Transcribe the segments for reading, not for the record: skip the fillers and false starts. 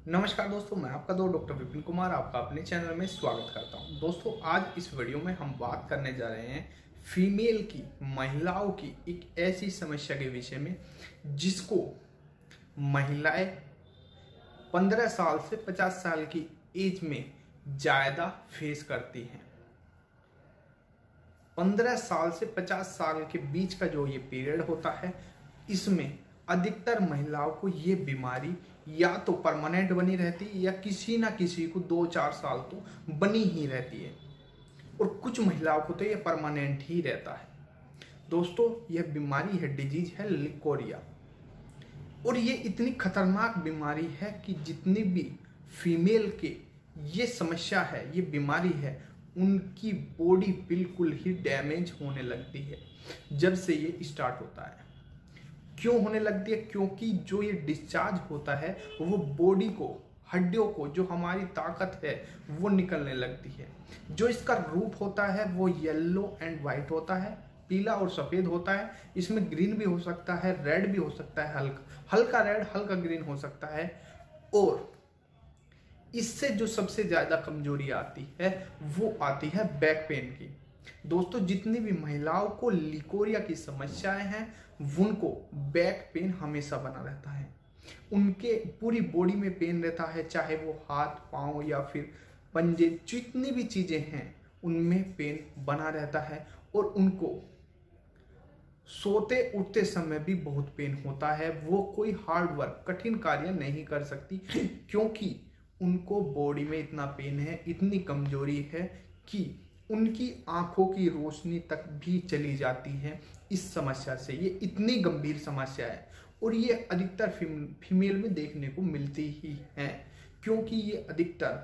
नमस्कार दोस्तों, मैं आपका डॉक्टर विपिन कुमार आपका अपने चैनल में स्वागत करता हूं। दोस्तों, आज इस वीडियो में हम बात करने जा रहे हैं फीमेल की, महिलाओं की एक ऐसी समस्या के विषय में जिसको महिलाएं 15 साल से 50 साल की एज में ज़्यादा फेस करती हैं। 15 साल से 50 साल के बीच का जो ये पीरियड होता है, इसमें अधिकतर महिलाओं को ये बीमारी या तो परमानेंट बनी रहती है या किसी ना किसी को 2-4 साल तो बनी ही रहती है, और कुछ महिलाओं को तो ये परमानेंट ही रहता है। दोस्तों, यह बीमारी है, डिजीज है लिकोरिया, और ये इतनी खतरनाक बीमारी है कि जितनी भी फीमेल के ये समस्या है, ये बीमारी है, उनकी बॉडी बिल्कुल ही डैमेज होने लगती है जब से ये स्टार्ट होता है। क्यों होने लगती है? क्योंकि जो ये डिस्चार्ज होता है वो बॉडी को, हड्डियों को, जो हमारी ताकत है वो निकलने लगती है। जो इसका रूप होता है वो येलो एंड वाइट होता है, पीला और सफेद होता है। इसमें ग्रीन भी हो सकता है, रेड भी हो सकता है, हल्का रेड हल्का ग्रीन हो सकता है। और इससे जो सबसे ज्यादा कमजोरी आती है वो आती है बैक पेन की। दोस्तों, जितनी भी महिलाओं को लिकोरिया की समस्याएं हैं उनको बैक पेन हमेशा बना रहता है। उनके पूरी बॉडी में पेन रहता है, चाहे वो हाथ, पांव या फिर पंजे, जितनी भी चीजें हैं उनमें पेन बना रहता है। और उनको सोते उठते समय भी बहुत पेन होता है। वो कोई हार्ड वर्क, कठिन कार्य नहीं कर सकती क्योंकि उनको बॉडी में इतना पेन है, इतनी कमजोरी है कि उनकी आंखों की रोशनी तक भी चली जाती है इस समस्या से। ये इतनी गंभीर समस्या है और ये अधिकतर फीमेल में देखने को मिलती ही है। क्योंकि ये अधिकतर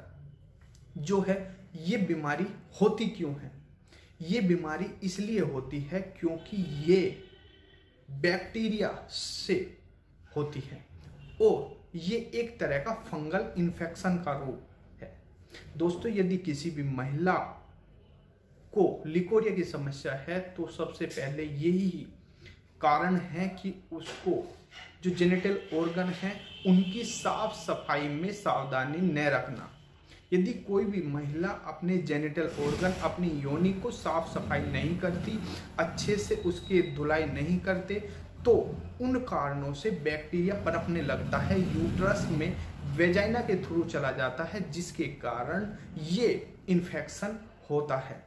जो है, ये बीमारी होती क्यों है? ये बीमारी इसलिए होती है क्योंकि ये बैक्टीरिया से होती है और ये एक तरह का फंगल इन्फेक्शन का रूप है। दोस्तों, यदि किसी भी महिला को लिकोरिया की समस्या है तो सबसे पहले यही कारण है कि उसको जो जेनिटल ऑर्गन है उनकी साफ सफाई में सावधानी न रखना। यदि कोई भी महिला अपने जेनिटल ऑर्गन, अपनी योनि को साफ सफाई नहीं करती, अच्छे से उसकी धुलाई नहीं करते, तो उन कारणों से बैक्टीरिया पनपने लगता है, यूट्रस में वेजाइना के थ्रू चला जाता है, जिसके कारण ये इन्फेक्शन होता है।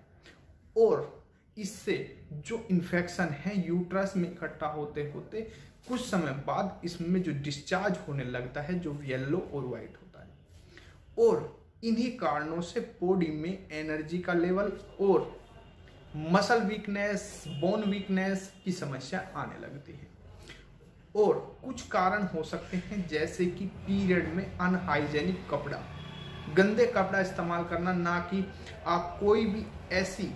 और इससे जो इन्फेक्शन है यूट्रस में इकट्ठा होते होते कुछ समय बाद इसमें जो डिस्चार्ज होने लगता है, जो येलो और वाइट होता है। और इन्हीं कारणों से बॉडी में एनर्जी का लेवल और मसल वीकनेस, बोन वीकनेस की समस्या आने लगती है। और कुछ कारण हो सकते हैं जैसे कि पीरियड में अनहाइजेनिक कपड़ा, गंदे कपड़ा इस्तेमाल करना, ना कि आप कोई भी ऐसी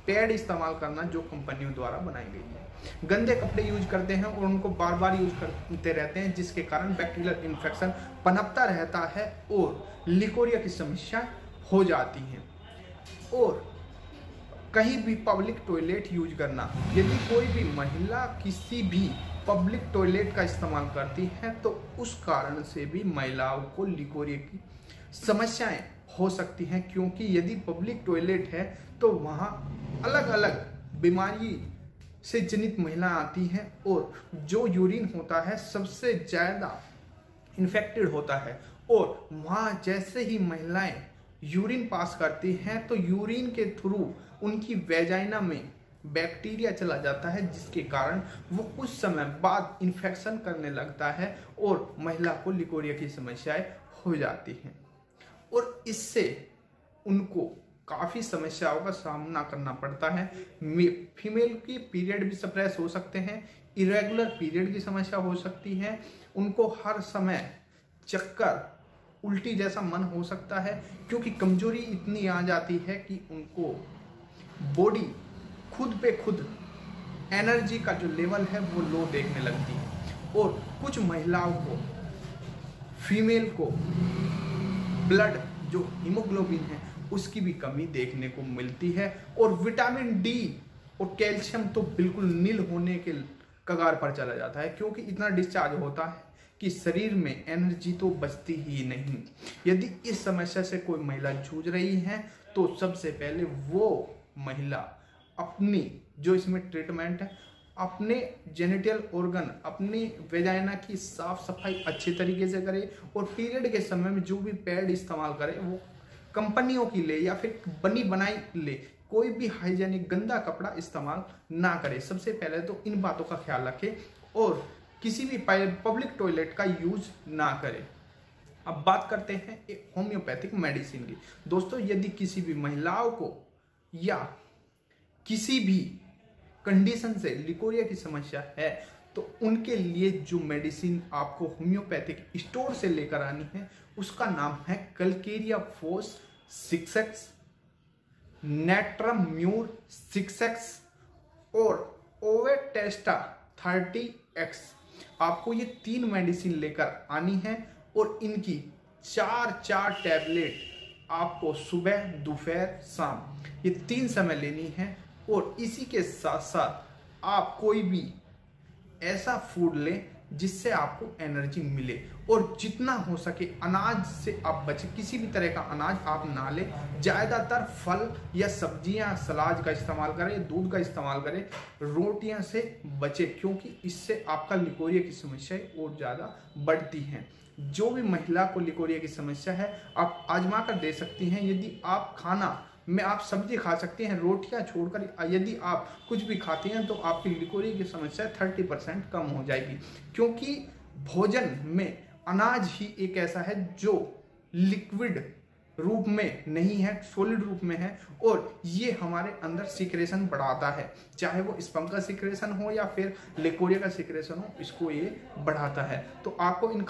पैड इस्तेमाल करना जो कंपनियों द्वारा बनाई गई है। गंदे कपड़े यूज करते हैं और उनको बार बार यूज करते रहते हैं, जिसके कारण बैक्टीरियल इन्फेक्शन पनपता रहता है और लिकोरिया की समस्या हो जाती हैं। और कहीं भी पब्लिक टॉयलेट यूज करना, यदि कोई भी महिला किसी भी पब्लिक टॉयलेट का इस्तेमाल करती है तो उस कारण से भी महिलाओं को लिकोरिया की समस्याएं हो सकती हैं। क्योंकि यदि पब्लिक टॉयलेट है तो वहाँ अलग अलग बीमारी से जनित महिला आती हैं और जो यूरिन होता है सबसे ज़्यादा इन्फेक्टेड होता है। और वहाँ जैसे ही महिलाएं यूरिन पास करती हैं तो यूरिन के थ्रू उनकी वेजाइना में बैक्टीरिया चला जाता है, जिसके कारण वो कुछ समय बाद इन्फेक्शन करने लगता है और महिला को लिकोरिया की समस्याएं हो जाती हैं। और इससे उनको काफ़ी समस्याओं का सामना करना पड़ता है। फीमेल की पीरियड भी सप्रेस हो सकते हैं, इरेगुलर पीरियड की समस्या हो सकती है, उनको हर समय चक्कर, उल्टी जैसा मन हो सकता है, क्योंकि कमजोरी इतनी आ जाती है कि उनको बॉडी खुद पे खुद एनर्जी का जो लेवल है वो लो देखने लगती है। और कुछ महिलाओं को, फीमेल को ब्लड, जो हीमोग्लोबिन है, उसकी भी कमी देखने को मिलती है। और विटामिन डी और कैल्शियम तो बिल्कुल नील होने के कगार पर चला जाता है, क्योंकि इतना डिस्चार्ज होता है कि शरीर में एनर्जी तो बचती ही नहीं। यदि इस समस्या से कोई महिला जूझ रही है तो सबसे पहले वो महिला अपनी जो इसमें ट्रीटमेंट है, अपने जेनिटल ऑर्गन, अपनी वेजाइना की साफ सफाई अच्छे तरीके से करे और पीरियड के समय में जो भी पैड इस्तेमाल करे वो कंपनियों की ले या फिर बनी बनाई ले, कोई भी हाइजेनिक गंदा कपड़ा इस्तेमाल ना करे। सबसे पहले तो इन बातों का ख्याल रखें और किसी भी पब्लिक टॉयलेट का यूज ना करें। अब बात करते हैं एक होम्योपैथिक मेडिसिन की। दोस्तों, यदि किसी भी महिलाओं को या किसी भी कंडीशन से लिकोरिया की समस्या है तो उनके लिए जो मेडिसिन आपको होम्योपैथिक स्टोर से लेकर आनी है उसका नाम है Calcarea force 6x, natrum mur 6x और ओवेटेस्टा 30x। आपको ये 3 मेडिसिन लेकर आनी है और इनकी 4 टैबलेट आपको सुबह, दोपहर, शाम ये 3 समय लेनी है। और इसी के साथ साथ आप कोई भी ऐसा फूड लें जिससे आपको एनर्जी मिले और जितना हो सके अनाज से आप बचें। किसी भी तरह का अनाज आप ना लें, ज़्यादातर फल या सब्जियां, सलाद का इस्तेमाल करें, दूध का इस्तेमाल करें, रोटियां से बचें क्योंकि इससे आपका लिकोरिया की समस्या और ज़्यादा बढ़ती हैं। जो भी महिला को लिकोरिया की समस्या है आप आजमा कर दे सकती हैं। यदि आप खाना में आप सब्जी खा सकते हैं, रोटियां छोड़कर यदि आप कुछ भी खाते हैं तो आपकी लिकोरिया की समस्या 30% कम हो जाएगी क्योंकि भोजन में अनाज ही एक ऐसा है जो लिक्विड रूप में नहीं है, सॉलिड रूप में है और ये हमारे अंदर सिक्रेशन बढ़ाता है, चाहे वो स्पर्म का सिक्रेशन हो या फिर लिकोरिया का सिक्रेशन हो, इसको ये बढ़ाता है। तो आपको इन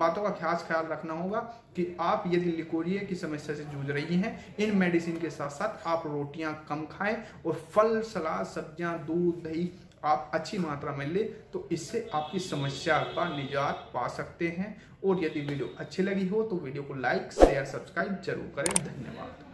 बातों का खास ख्याल रखना होगा कि आप यदि लिकोरिया की समस्या से जूझ रही हैं, इन मेडिसिन के साथ साथ आप रोटियां कम खाएं और फल, सलाद, सब्जियां, दूध, दही आप अच्छी मात्रा में ले तो इससे आपकी समस्या का निजात पा सकते हैं। और यदि वीडियो अच्छी लगी हो तो वीडियो को लाइक, शेयर, सब्सक्राइब जरूर करें। धन्यवाद।